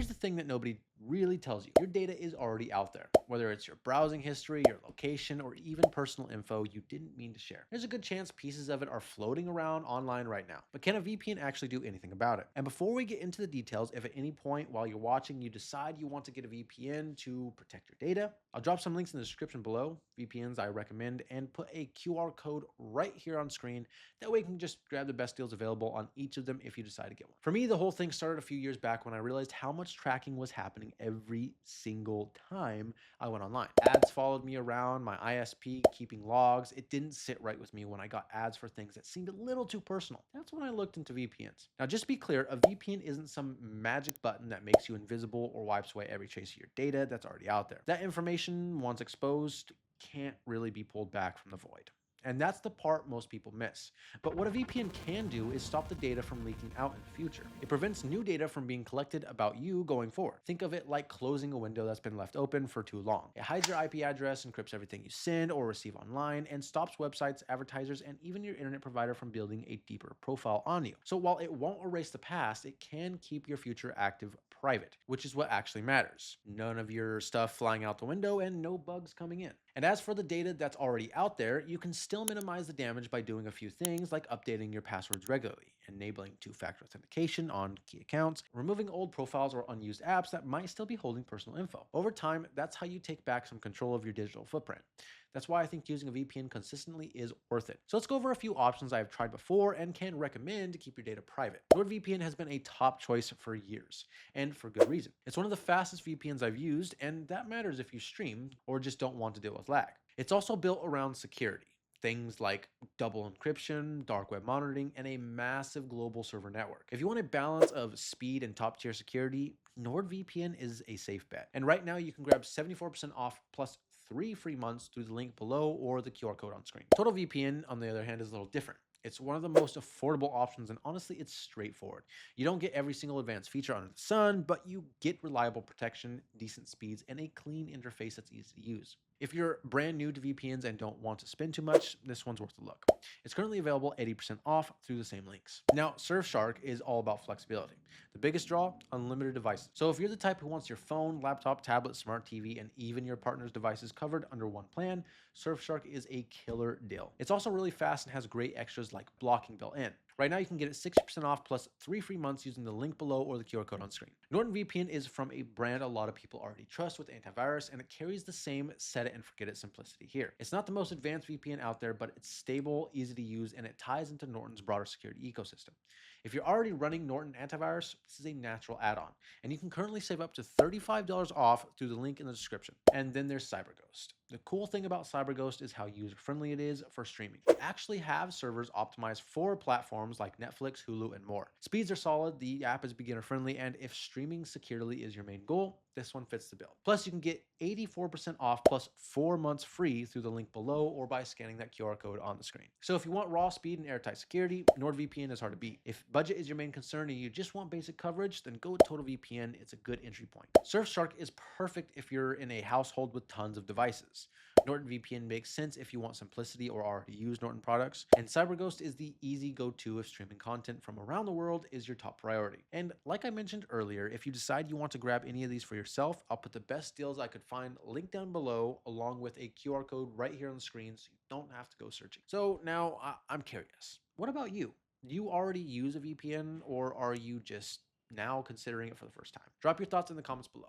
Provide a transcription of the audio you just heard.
Here's the thing that nobody really tells you. Your data is already out there, whether it's your browsing history, your location, or even personal info you didn't mean to share. There's a good chance pieces of it are floating around online right now. But can a VPN actually do anything about it? And before we get into the details, if at any point while you're watching you decide you want to get a VPN to protect your data, I'll drop some links in the description below, VPNs I recommend, and put a QR code right here on screen. That way you can just grab the best deals available on each of them if you decide to get one. For me, the whole thing started a few years back when I realized how much tracking was happening every single time I went online. Ads followed me around, my ISP keeping logs. It didn't sit right with me when I got ads for things that seemed a little too personal. That's when I looked into VPNs. Now, just to be clear, a VPN isn't some magic button that makes you invisible or wipes away every trace of your data that's already out there. That information, once exposed, can't really be pulled back from the void. And that's the part most people miss. But what a VPN can do is stop the data from leaking out in the future. It prevents new data from being collected about you going forward. Think of it like closing a window that's been left open for too long. It hides your IP address, encrypts everything you send or receive online, and stops websites, advertisers, and even your internet provider from building a deeper profile on you. So while it won't erase the past, it can keep your future active private, which is what actually matters. None of your stuff flying out the window and no bugs coming in. And as for the data that's already out there, you can still minimize the damage by doing a few things like updating your passwords regularly, enabling two-factor authentication on key accounts, removing old profiles or unused apps that might still be holding personal info. Over time, that's how you take back some control of your digital footprint. That's why I think using a VPN consistently is worth it. So let's go over a few options I've tried before and can recommend to keep your data private. NordVPN has been a top choice for years, and for good reason. It's one of the fastest VPNs I've used, and that matters if you stream or just don't want to deal with lag. It's also built around security. Things like double encryption, dark web monitoring, and a massive global server network. If you want a balance of speed and top tier security, NordVPN is a safe bet. And right now you can grab 74% off plus 3 free months through the link below or the QR code on screen. TotalVPN, on the other hand, is a little different. It's one of the most affordable options, and honestly, it's straightforward. You don't get every single advanced feature under the sun, but you get reliable protection, decent speeds, and a clean interface that's easy to use. If you're brand new to VPNs and don't want to spend too much, this one's worth a look. It's currently available 80% off through the same links. Now, Surfshark is all about flexibility. The biggest draw, unlimited devices. So if you're the type who wants your phone, laptop, tablet, smart TV, and even your partner's devices covered under one plan, Surfshark is a killer deal. It's also really fast and has great extras like blocking built in. Right now, you can get it 60% off plus 3 free months using the link below or the QR code on screen. Norton VPN is from a brand a lot of people already trust with antivirus, and it carries the same set it and forget it simplicity here. It's not the most advanced VPN out there, but it's stable, easy to use, and it ties into Norton's broader security ecosystem. If you're already running Norton antivirus, this is a natural add-on, and you can currently save up to $35 off through the link in the description. And then there's CyberGhost. The cool thing about CyberGhost is how user-friendly it is for streaming. They actually have servers optimized for platforms like Netflix, Hulu, and more. Speeds are solid, the app is beginner-friendly, and if streaming securely is your main goal, this one fits the bill. Plus, you can get 84% off plus 4 months free through the link below or by scanning that QR code on the screen. So if you want raw speed and airtight security, NordVPN is hard to beat. If budget is your main concern and you just want basic coverage, then go with TotalVPN. It's a good entry point. Surfshark is perfect if you're in a household with tons of devices. Norton VPN makes sense if you want simplicity or already use Norton products. And CyberGhost is the easy go-to if streaming content from around the world is your top priority. And like I mentioned earlier, if you decide you want to grab any of these for yourself, I'll put the best deals I could find linked down below along with a QR code right here on the screen so you don't have to go searching. So now I'm curious, what about you? Do you already use a VPN or are you just now considering it for the first time? Drop your thoughts in the comments below.